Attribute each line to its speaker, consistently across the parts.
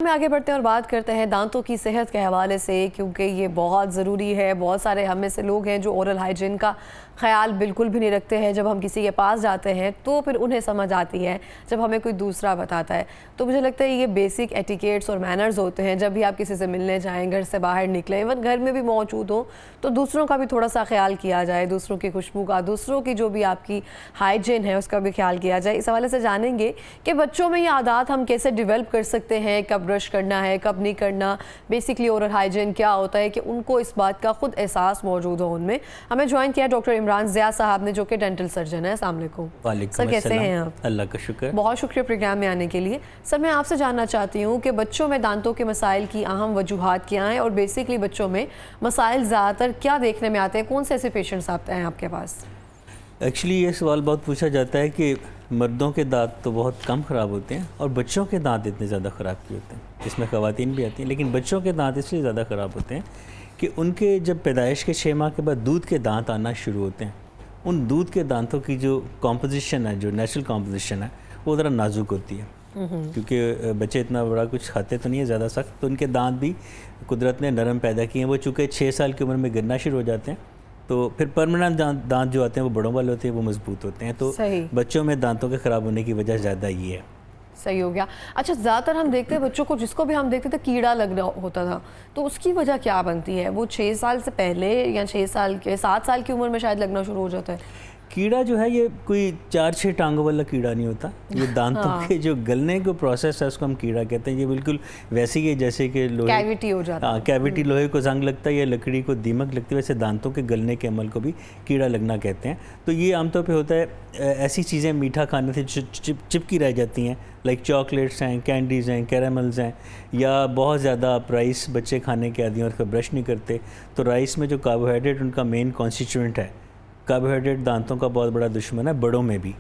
Speaker 1: में आगे बढ़ते हैं और बात करते हैं दांतों की सेहत के हवाले से, क्योंकि ये बहुत ज़रूरी है। बहुत सारे हम में से लोग हैं जो ओरल हाइजीन का ख्याल बिल्कुल भी नहीं रखते हैं। जब हम किसी के पास जाते हैं तो फिर उन्हें समझ आती है जब हमें कोई दूसरा बताता है। तो मुझे लगता है ये बेसिक एटिकेट्स और मैनर्स होते हैं। जब भी आप किसी से मिलने जाएँ, घर से बाहर निकलें, इवन घर में भी मौजूद हो तो दूसरों का भी थोड़ा सा ख्याल किया जाए, दूसरों की खुशबू का, दूसरों की जो भी आपकी हाइजीन है उसका भी ख्याल किया जाए। इस हवाले से जानेंगे कि बच्चों में ये आदत हम कैसे डेवलप कर सकते हैं, कब ब्रश करना है, कब नहीं करना, बेसिकली ओरल हाइजीन क्या होता है, कि उनको इस बात का खुद एहसास मौजूद हो उनमें। हमें ज्वाइन किया डॉक्टर इमरान ज़िया साहब ने, जो कि डेंटल सर्जन है। अस्सलाम वालेकुम सर, कैसे हैं आप?
Speaker 2: अल्लाह का शुक्र।
Speaker 1: बहुत शुक्रिया प्रोग्राम में आने के लिए। सर, मैं आपसे जानना चाहती हूँ कि बच्चों में दांतों के मसाइल की अहम वजूहात क्या हैं और बेसिकली बच्चों में मसाइल ज़्यादातर क्या देखने में आते हैं? कौन से ऐसे पेशेंट्स आते हैं आपके पास?
Speaker 2: एक्चुअली ये सवाल बहुत पूछा जाता है कि मर्दों के दांत तो बहुत कम ख़राब होते हैं और बच्चों के दांत इतने ज़्यादा ख़राब क्यों होते हैं। इसमें ख़वातीन भी आती हैं, लेकिन बच्चों के दांत इसलिए ज़्यादा ख़राब होते हैं कि उनके जब पैदाइश के 6 माह के बाद दूध के दांत आना शुरू होते हैं। उन दूध के दांतों की जो कॉम्पोजिशन है, जो नेचुरल कॉम्पोजिशन है, वो ज़रा नाजुक होती है, क्योंकि बच्चे इतना बड़ा कुछ खाते तो नहीं है ज़्यादा सख्त, तो उनके दांत भी कुदरत ने नरम पैदा किए हैं। वो चूँकि 6 साल की उम्र में गिरना शुरू हो जाते हैं, तो फिर परमानेंट दांत जो आते हैं वो बड़ों वाले होते हैं, वो मजबूत होते हैं। तो बच्चों में दांतों के ख़राब होने की वजह ज़्यादा ये है।
Speaker 1: सही हो गया। अच्छा, ज़्यादातर हम देखते हैं बच्चों को, जिसको भी हम देखते थे कीड़ा लगना होता था, तो उसकी वजह क्या बनती है? वो 6 साल से पहले या 6 साल के 7 साल की उम्र में शायद लगना शुरू हो जाता है।
Speaker 2: कीड़ा जो है ये कोई 4-6 टांगों वाला कीड़ा नहीं होता। ये दांतों के जो गलने का प्रोसेस है उसको हम कीड़ा कहते हैं। ये बिल्कुल वैसे ही है जैसे कि लोहे
Speaker 1: कैविटी हो जाता है।
Speaker 2: हाँ, कैविटी लोहे को जंग लगता है या लकड़ी को दीमक लगती है, वैसे दांतों के गलने के अमल को भी कीड़ा लगना कहते हैं। तो ये आमतौर पे होता है ऐसी चीज़ें मीठा खाने से चिपकी रह जाती हैं, लाइक चॉकलेट्स हैं, कैंडीज़ हैं, कैरामल्स हैं, या बहुत ज़्यादा आप राइस बच्चे खाने के आदि और उसका ब्रश नहीं करते। तो राइस में जो कार्बोहाइड्रेट उनका मेन कॉन्स्टिट्यूएंट है, कार्बोहाइड्रेट दांतों का बहुत बड़ा दुश्मन है बड़ों में भी।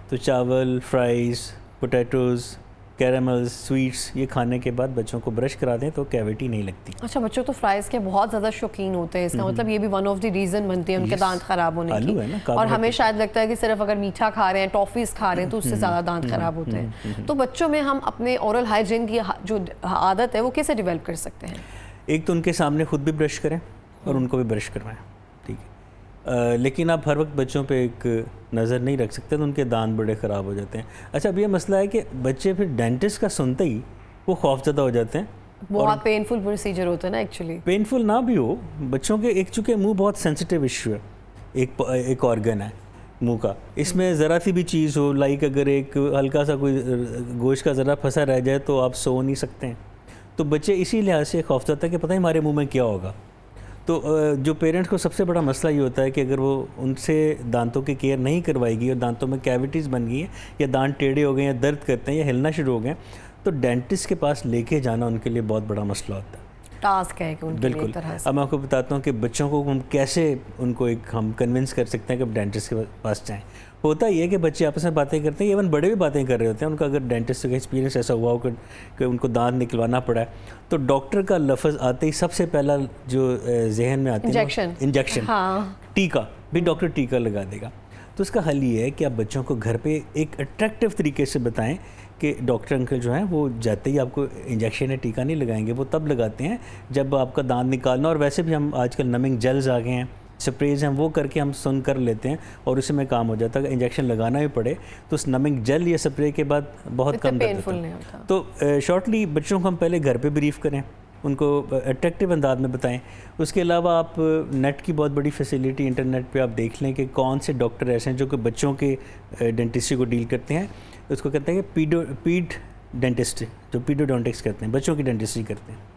Speaker 2: तो चावल, फ्राइज़, पोटैटोज़, कैरामल्स, स्वीट्स, ये खाने के बाद बच्चों को ब्रश करा दें तो कैविटी नहीं लगती।
Speaker 1: अच्छा, बच्चों तो फ्राइज़ के बहुत ज़्यादा शौकीन होते हैं। इसका मतलब ये भी वन ऑफ द रीज़न बनती है उनके दांत ख़राब होने की। और हमें शायद लगता है कि सिर्फ अगर मीठा खा रहे हैं, टॉफ़ीज़ खा रहे हैं, तो उससे ज़्यादा दांत ख़राब होते हैं। तो बच्चों में हम अपने ओरल हाइजीन की जो आदत है वो कैसे डेवलप कर सकते हैं?
Speaker 2: एक तो उनके सामने खुद भी ब्रश करें और उनको भी ब्रश करवाएं, ठीक है। लेकिन आप हर वक्त बच्चों पे एक नज़र नहीं रख सकते, तो उनके दांत बड़े ख़राब हो जाते हैं। अच्छा, अब ये मसला है कि बच्चे फिर डेंटिस्ट का सुनते ही वो खौफज़दा हो जाते हैं।
Speaker 1: बहुत पेनफुल प्रोसीजर होता है ना एक्चुअली।
Speaker 2: पेनफुल ना भी हो, बच्चों के एक चूँकि मुंह बहुत सेंसिटिव इशू है, एक ऑर्गन है मुंह का। इसमें ज़रा सी भी चीज़ हो, लाइक अगर एक हल्का सा कोई गोश्त का ज़रा फंसा रह जाए तो आप सो नहीं सकते हैं। तो बच्चे इसी लिहाज से खौफज़दा है कि पता नहीं हमारे मुँह में क्या होगा। तो जो पेरेंट्स को सबसे बड़ा मसला ये होता है कि अगर वो उनसे दांतों की केयर नहीं करवाएगी और दांतों में कैविटीज़ बन गई हैं, या दांत टेढ़े हो गए, या दर्द करते हैं, या हिलना शुरू हो गए, तो डेंटिस्ट के पास लेके जाना उनके लिए बहुत बड़ा मसला होता है,
Speaker 1: टास्क है कि उनके
Speaker 2: बिल्कुल। अब मैं आपको बताता हूँ कि बच्चों को हम कैसे उनको हम कन्विंस कर सकते हैं कि डेंटिस्ट के पास जाएँ। होता ही है कि बच्चे आपस में बातें करते हैं, इवन बड़े भी बातें कर रहे होते हैं। उनका अगर डेंटिस्ट का एक्सपीरियंस ऐसा हुआ हो कि उनको दांत निकलवाना पड़ा है, तो डॉक्टर का लफ्ज़ आते ही सबसे पहला जो जहन में आती है इंजेक्शन, हाँ। टीका भी डॉक्टर टीका लगा देगा। तो उसका हल ये है कि आप बच्चों को घर पे एक अट्रैक्टिव तरीके से बताएं कि डॉक्टर अंकल जो हैं वो जाते ही आपको इंजेक्शन या टीका नहीं लगाएंगे, वो तब लगाते हैं जब आपका दांत निकालना। और वैसे भी हम आजकल नमिंग जेल्स आ गए हैं, स्प्रेज हैं, वो करके हम सुन कर लेते हैं और उसी में काम हो जाता है। अगर इंजेक्शन लगाना भी पड़े तो उस नमिंग जेल या स्प्रे के बाद बहुत कम दर्द होता है। तो शॉर्टली बच्चों को हम पहले घर पे ब्रीफ करें, उनको अट्रैक्टिव अंदाज में बताएं। उसके अलावा आप नेट की बहुत बड़ी फैसिलिटी, इंटरनेट पे आप देख लें कि कौन से डॉक्टर ऐसे हैं जो कि बच्चों के डेंटिस्ट्री को डील करते हैं। उसको कहते हैं कि पीड डेंटिस्ट, जो पीडोडोंटिक्स करते हैं, बच्चों की डेंटिस्ट्री करते हैं।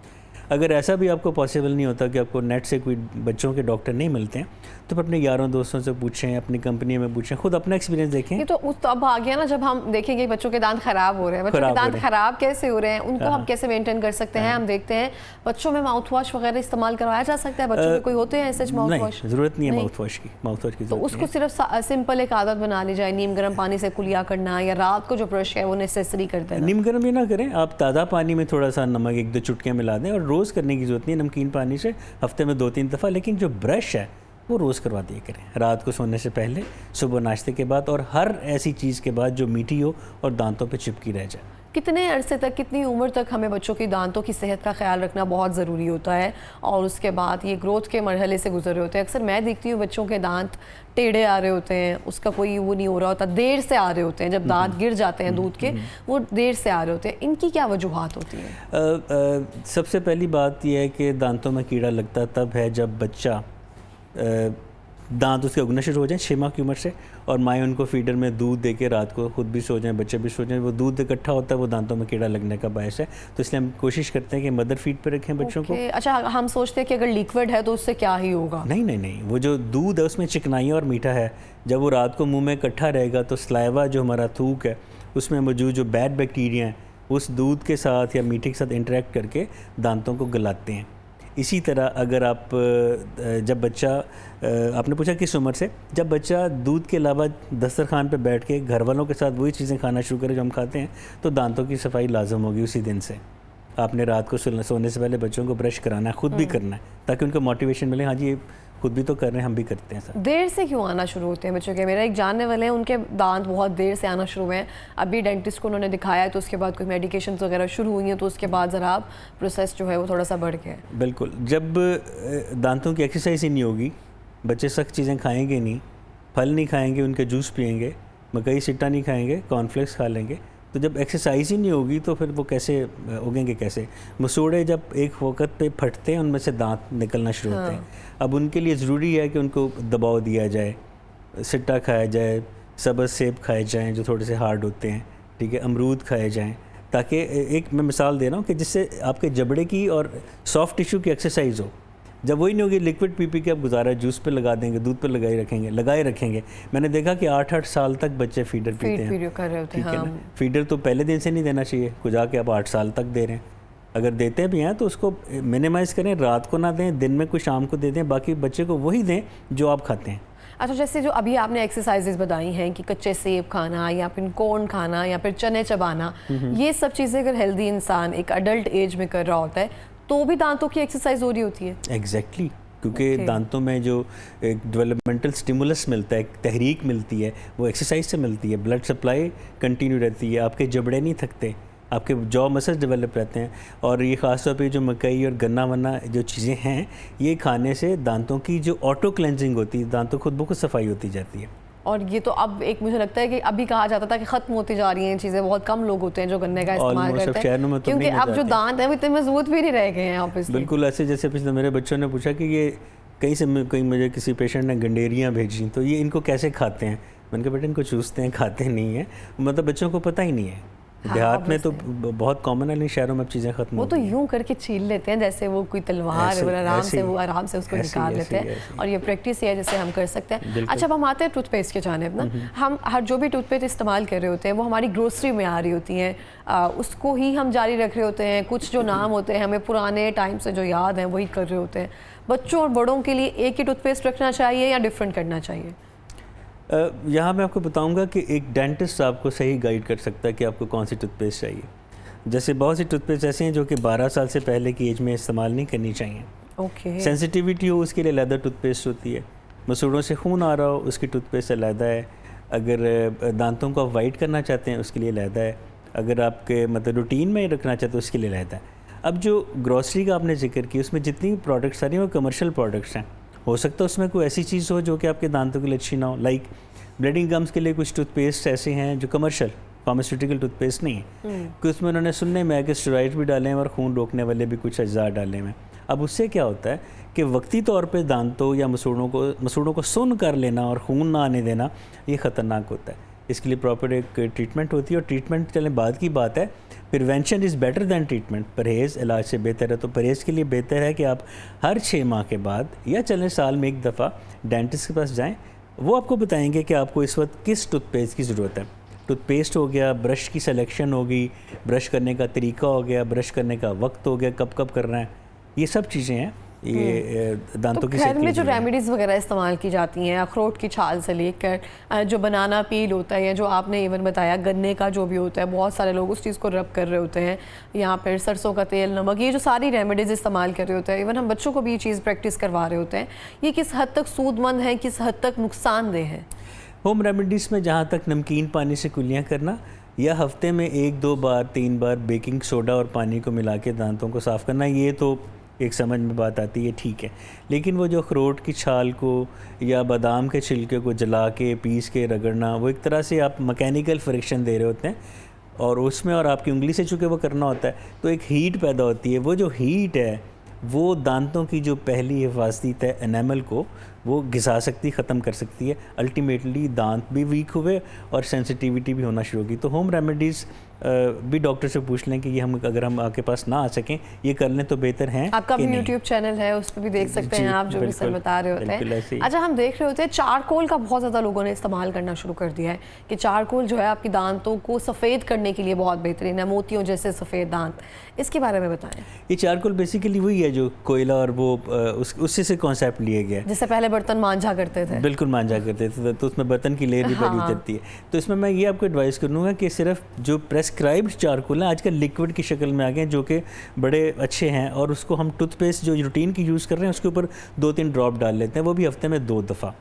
Speaker 2: अगर ऐसा भी आपको पॉसिबल नहीं होता कि आपको नेट से कोई बच्चों के डॉक्टर नहीं मिलते हैं, तो अपने यारों दोस्तों से पूछें, अपनी कंपनी में पूछें, खुद अपना एक्सपीरियंस देखें।
Speaker 1: ये तो अब आ गया ना, जब हम देखेंगे बच्चों के दांत खराब हो रहे हैं, बच्चों के दांत खराब कैसे हो रहे हैं, उनको हम कैसे मेंटेन कर सकते हैं। हम देखते हैं बच्चों में माउथ वॉश वगैरह इस्तेमाल करवाया जा सकता है। बच्चों के कोई होते हैं ऐसे माउथ वॉश?
Speaker 2: जरूरत नहीं है माउथ वॉश की।
Speaker 1: तो उसको सिर्फ सिंपल एक आदत बना ली जाए, नीम गर्म पानी से कुलिया करना, या रात को जो ब्रश है वो नेसेसरी करते हैं।
Speaker 2: नीम गर्म ये ना करें, आप ताज़ा पानी में थोड़ा सा नमक 1-2 चुटकियाँ मिला दें, और रोज़ करने की जरूरत नहीं, नमकीन पानी से हफ्ते में 2-3 दफ़ा। लेकिन जो ब्रश है वो रोज़ करवा दिया करें, रात को सोने से पहले, सुबह नाश्ते के बाद, और हर ऐसी चीज़ के बाद जो मीठी हो और दांतों पे चिपकी रह जाए।
Speaker 1: कितने अरसे तक, कितनी उम्र तक हमें बच्चों की दांतों की सेहत का ख्याल रखना बहुत ज़रूरी होता है, और उसके बाद ये ग्रोथ के मरहले से गुजर रहे होते हैं? अक्सर मैं देखती हूँ बच्चों के दांत टेढ़े आ रहे होते हैं, उसका कोई वो नहीं हो रहा होता, देर से आ रहे होते हैं, जब दांत गिर जाते हैं दूध के वो देर से आ रहे होते हैं। इनकी क्या वजूहात होती हैं?
Speaker 2: सबसे पहली बात यह है कि दांतों में कीड़ा लगता तब है जब बच्चा दांत उसके उगना शुरू हो जाए 6 माह की उम्र से, और माएँ उनको फीडर में दूध दे के रात को खुद भी सो जाएं, बच्चे भी सो जाएं, वो दूध इकट्ठा होता है, वो दांतों में कीड़ा लगने का बायस है। तो इसलिए हम कोशिश करते हैं कि मदर फीड पे रखें बच्चों को।
Speaker 1: अच्छा, हम सोचते हैं कि अगर लिक्विड है तो उससे क्या ही होगा?
Speaker 2: नहीं नहीं नहीं, वो जो दूध है उसमें चिकनाई और मीठा है, जब वो रात को मुंह में इकट्ठा रहेगा तो सलाइवा जो हमारा थूक है उसमें मौजूद जो बैड बैक्टीरिया हैं उस दूध के साथ या मीठे के साथ इंटरेक्ट करके दांतों को गलाते हैं। इसी तरह अगर आप जब बच्चा, आपने पूछा किस उम्र से, जब बच्चा दूध के अलावा दस्तरखान पे बैठ के घर वालों के साथ वही चीज़ें खाना शुरू करे जो हम खाते हैं, तो दांतों की सफाई लाजम होगी उसी दिन से। आपने रात को सोने से पहले बच्चों को ब्रश कराना है, खुद भी करना है, ताकि उनको मोटिवेशन मिले, हाँ जी ये खुद भी तो कर रहे हैं, हम भी करते हैं सर।
Speaker 1: देर से क्यों आना शुरू होते हैं बच्चों के? मेरा एक जानने वाले हैं, उनके दांत बहुत देर से आना शुरू हुए हैं, अभी डेंटिस्ट को उन्होंने दिखाया है, तो उसके बाद कोई मेडिकेशन वगैरह शुरू हुई हैं, तो उसके बाद ज़रा आप प्रोसेस जो है वो थोड़ा सा बढ़ गया है।
Speaker 2: बिल्कुल, जब दांतों की एक्सरसाइज ही नहीं होगी, बच्चे सख्त चीज़ें खाएंगे नहीं, फल नहीं खाएंगे, उनके जूस पियेंगे, मकई सिट्टा नहीं खाएंगे, कॉर्नफ्लेक्स खा लेंगे, तो जब एक्सरसाइज ही नहीं होगी तो फिर वो कैसे उगेंगे कैसे? मसूड़े जब एक वक्त पे फटते हैं उनमें से दांत निकलना शुरू होते हैं। अब उनके लिए ज़रूरी है कि उनको दबाव दिया जाए, सिट्टा खाया जाए, सब्ज़ सेब खाए जाएं जो थोड़े से हार्ड होते हैं, ठीक है, अमरूद खाए जाएं, ताकि एक मैं मिसाल दे रहा हूँ कि जिससे आपके जबड़े की और सॉफ्ट टिश्यू की एक्सरसाइज हो। जब वही नहीं होगी, लिक्विड पी के आप गुजारा जूस पे लगा देंगे, दूध पे लगाए रखेंगे। मैंने देखा कि 8-8 साल तक बच्चे फीडर पीते हैं,
Speaker 1: कर रहे होते हैं।
Speaker 2: ठीक है ना। फीडर तो पहले दिन से नहीं देना चाहिए, कुछ जाके आप 8 साल तक दे रहे हैं। अगर देते भी हैं तो उसको मिनिमाइज़ करें, रात को ना दें, दिन में कुछ शाम को दे दें, बाकी बच्चे को वही दें जो आप खाते हैं।
Speaker 1: अच्छा, जैसे जो अभी आपने एक्सरसाइजेज बताई हैं कि कच्चे सेब खाना या फिर कॉर्न खाना या फिर चने चबाना, ये सब चीज़ें अगर हेल्दी इंसान एक अडल्ट एज में कर रहा होता है तो भी दांतों की एक्सरसाइज हो रही होती है?
Speaker 2: एग्जैक्टली, क्योंकि दांतों में जो एक डेवलपमेंटल स्टिमुलस मिलता है, तहरीक मिलती है, वो एक्सरसाइज से मिलती है। ब्लड सप्लाई कंटिन्यू रहती है, आपके जबड़े नहीं थकते, आपके जॉ मसल्स डेवलप रहते हैं। और ये ख़ासतौर पे जो मकई और गन्ना वन्ना जो चीज़ें हैं, ये खाने से दांतों की जो ऑटो क्लेंजिंग होती है, दांतों खुद ब खुद सफाई होती जाती है।
Speaker 1: और ये तो अब एक मुझे लगता है कि अभी कहा जाता था कि ख़त्म होती जा रही हैं चीज़ें, बहुत कम लोग होते हैं जो गन्ने का इस्तेमाल करते हैं, क्योंकि अब जो दांत हैं वो इतने मजबूत भी नहीं रह गए हैं ऑब्वियसली।
Speaker 2: बिल्कुल, ऐसे जैसे पिछले मेरे बच्चों ने पूछा कि ये कहीं मुझे किसी पेशेंट ने गंडेरियाँ भेजी, तो ये इनको कैसे खाते हैं? मैंने कहा बेटा इनको चूसते हैं, खाते नहीं हैं, मतलब बच्चों को पता ही नहीं है। देहात में तो बहुत कॉमन है, नहीं शहरों में अब चीज़ें खत्म
Speaker 1: वो तो यूं करके छील लेते हैं जैसे वो कोई तलवार है, वो आराम से उसको निकाल लेते हैं, और ये प्रैक्टिस है जिसे हम कर सकते हैं। अच्छा, अब हम आते हैं टूथपेस्ट के जानिब ना। हम हर जो भी टूथपेस्ट इस्तेमाल कर रहे होते हैं वो हमारी ग्रोसरी में आ रही होती हैं, उसको ही हम जारी रख रहे होते हैं। कुछ जो नाम होते हैं हमें पुराने टाइम से जो याद हैं वही कर रहे होते हैं। बच्चों और बड़ों के लिए एक ही टूथपेस्ट रखना चाहिए या डिफरेंट करना चाहिए?
Speaker 2: यहाँ मैं आपको बताऊंगा कि एक डेंटिस्ट आपको सही गाइड कर सकता है कि आपको कौन सी टूथपेस्ट चाहिए। जैसे बहुत सी टूथपेस्ट ऐसे हैं जो कि 12 साल से पहले की एज में इस्तेमाल नहीं करनी चाहिए।
Speaker 1: ओके।
Speaker 2: सेंसिटिविटी हो उसके लिए अलग टूथपेस्ट होती है, मसूड़ों से खून आ रहा हो उसकी टूथपेस्ट अलग है, अगर दांतों को आप वाइट करना चाहते हैं उसके लिए अलग है, अगर आपके मतलब रूटीन में रखना चाहते हैं उसके लिए अलग है। अब जो ग्रॉसरी का आपने जिक्र किया उसमें जितनी प्रोडक्ट्स आ रही हैं वो कमर्शियल प्रोडक्ट्स हैं। हो सकता है उसमें कोई ऐसी चीज़ हो जो कि आपके दांतों के लिए अच्छी ना हो। लाइक ब्लीडिंग गम्स के लिए कुछ टूथपेस्ट ऐसे हैं जो कमर्शियल फार्मास्यूटिकल टूथपेस्ट नहीं है, कि उसमें उन्होंने सुनने में आया कि स्टेरॉइड भी डाले हैं और खून रोकने वाले भी कुछ अज्जा डाले हैं। अब उससे क्या होता है कि वक्ती तौर पे दांतों या मसूड़ों को सुन कर लेना और खून ना आने देना ये ख़तरनाक होता है। इसके लिए प्रॉपर एक ट्रीटमेंट होती है, और ट्रीटमेंट चलें बाद की बात है, prevention is better than treatment. परहेज़ इलाज से बेहतर है। तो परहेज़ के लिए बेहतर है कि आप हर 6 माह के बाद या चलें साल में एक दफ़ा डेंटिस्ट के पास जाएं, वो आपको बताएंगे कि आपको इस वक्त किस टूथपेस्ट की ज़रूरत है। टूथपेस्ट हो गया, ब्रश की सिलेक्शन होगी, ब्रश करने का तरीका हो गया, ब्रश करने का वक्त हो गया, कब कब करना है, ये सब चीज़ें हैं। ये दांतों
Speaker 1: तो
Speaker 2: की
Speaker 1: घर में जो रेमेडीज़ वगैरह इस्तेमाल की जाती हैं, अखरोट की छाल से लेकर जो बनाना पील होता है, या जो आपने इवन बताया गन्ने का जो भी होता है, बहुत सारे लोग उस चीज़ को रब कर रहे होते हैं, या फिर सरसों का तेल, नमक, ये जो सारी रेमेडीज़ इस्तेमाल कर रहे होते हैं, इवन हम बच्चों को भी ये चीज़ प्रैक्टिस करवा रहे होते हैं, ये किस हद तक सूदमंद है, किस हद तक नुकसानदेह है?
Speaker 2: होम रेमेडीज़ में जहाँ तक नमकीन पानी से कुल्लियाँ करना, या हफ्ते में 1-2 बार 3 बार बेकिंग सोडा और पानी को मिला के दांतों को साफ़ करना, ये तो एक समझ में बात आती है, ठीक है। लेकिन वो जो अखरोट की छाल को या बादाम के छिलके को जला के पीस के रगड़ना, वो एक तरह से आप मैकेनिकल फ्रिक्शन दे रहे होते हैं और उसमें और आपकी उंगली से चूँकि वो करना होता है तो एक हीट पैदा होती है। वो जो हीट है वो दांतों की जो पहली हिफाजती तय एनामल को वो घिसा सकती, ख़त्म कर सकती है। अल्टीमेटली दांत भी वीक हुए और सेंसिटिविटी भी होना शुरू होगी। तो होम रेमेडीज़ भी डॉक्टर से पूछ लें कि ये हम अगर हम आपके पास ना आ सकें ये कर लें तो बेहतर हैं।
Speaker 1: आपका भी यूट्यूब चैनल है, उस पर भी देख सकते हैं आप, जो भी सर बता रहे होते हैं। अच्छा, हम देख रहे होते हैं चारकोल का बहुत ज़्यादा लोगों ने इस्तेमाल करना शुरू कर दिया है कि चारकोल जो है आपकी दांतों को सफ़ेद करने के लिए बहुत बेहतरीन है, मोतियों जैसे सफ़ेद दांत। इसके बारे में बताएं।
Speaker 2: ये चारकोल बेसिकली वही है जो कोयला और वो उससे से कॉन्सेप्ट लिया गया है।
Speaker 1: जिससे पहले बर्तन मांझा करते थे।
Speaker 2: बिल्कुल मांझा करते थे, तो उसमें बर्तन की लेयर भी पहले उतरती है। तो इसमें मैं ये आपको एडवाइस करूँगा कि सिर्फ जो प्रेस्क्राइब्ड चारकोल है आजकल लिक्विड की शक्ल में आ गए हैं जो कि बड़े अच्छे हैं, और उसको हम टूथपेस्ट जो रूटीन की यूज़ कर रहे हैं उसके ऊपर 2-3 ड्रॉप डाल लेते हैं, वो भी हफ्ते में 2 दफ़ा,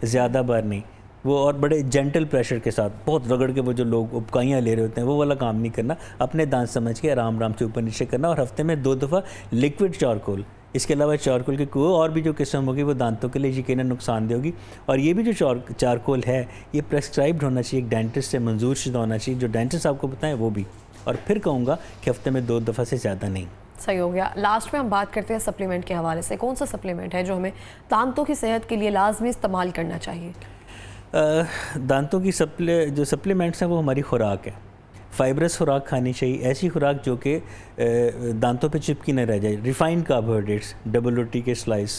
Speaker 2: ज़्यादा बार नहीं वो, और बड़े जेंटल प्रेशर के साथ, बहुत रगड़ के वो जो लोग उपकाइयाँ ले रहे होते हैं वो वाला काम नहीं करना, अपने दांत समझ के आराम आराम से ऊपर नीचे करना, और हफ्ते में 2 दफ़ा लिक्विड चारकोल। इसके अलावा चारकोल की कोई और भी जो किस्म होगी वो दांतों के लिए यकीनन नुकसानदेह होगी। और ये भी जो चारकोल है ये प्रेस्क्राइब्ड होना चाहिए, एक डेंटिस्ट से मंजूर शुदा होना चाहिए, जो डेंटिस्ट आपको बताएं वो भी। और फिर कहूँगा कि हफ्ते में 2 दफ़ा से ज़्यादा नहीं।
Speaker 1: सही हो गया। लास्ट में हम बात करते हैं सप्लीमेंट के हवाले से। कौन सा सप्लीमेंट है जो हमें दांतों की सेहत के लिए लाजमी इस्तेमाल करना चाहिए?
Speaker 2: दांतों की जो सप्लीमेंट्स हैं वो हमारी खुराक है। फाइब्रस खुराक खानी चाहिए, ऐसी खुराक जो कि दांतों पे चिपकी न रह जाए। रिफाइंड कार्बोहाइड्रेट्स, डबल रोटी के स्लाइस,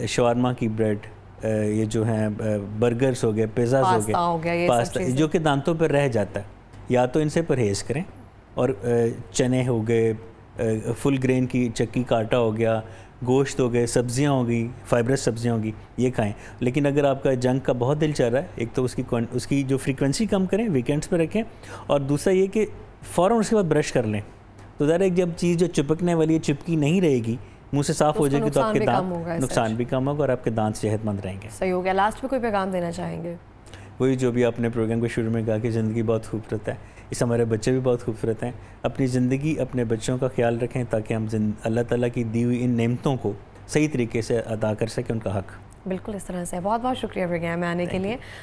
Speaker 2: शवारमा की ब्रेड, ये जो हैं बर्गर्स हो गए, पिज़्ज़ाज़ हो गए, पास्ता जो कि दांतों पर रह जाता है, या तो इनसे परहेज़ करें। और चने हो गए, फुल ग्रेन की चक्की का आटा हो गया, गोश्त हो गए, सब्जियां हो गई, फाइब्रस सब्जियां होगी, ये खाएं। लेकिन अगर आपका जंक का बहुत दिल चाह रहा है, एक तो उसकी जो फ्रीक्वेंसी कम करें, वीकेंड्स पे रखें, और दूसरा ये कि फ़ौरन उसके बाद ब्रश कर लें। तो ज़रा एक जब चीज़ जो चिपकने वाली है चिपकी नहीं रहेगी, मुंह से साफ़ हो जाएगी, तो आपके दांत नुकसान भी कम होगा और आपके दांत सेहतमंद रहेंगे।
Speaker 1: सही हो गया। लास्ट में कोई पैगाम देना चाहेंगे?
Speaker 2: वही जो भी आपने प्रोग्राम के शुरू में कहा कि ज़िंदगी बहुत खूबसूरत है, इस हमारे बच्चे भी बहुत खूबसूरत हैं। अपनी ज़िंदगी, अपने बच्चों का ख्याल रखें ताकि हम अल्लाह ताला की दी हुई इन नेमतों को सही तरीके से अदा कर सकें, उनका हक।
Speaker 1: बिल्कुल इस तरह से। बहुत बहुत शुक्रिया प्रोग्राम में आने के लिए।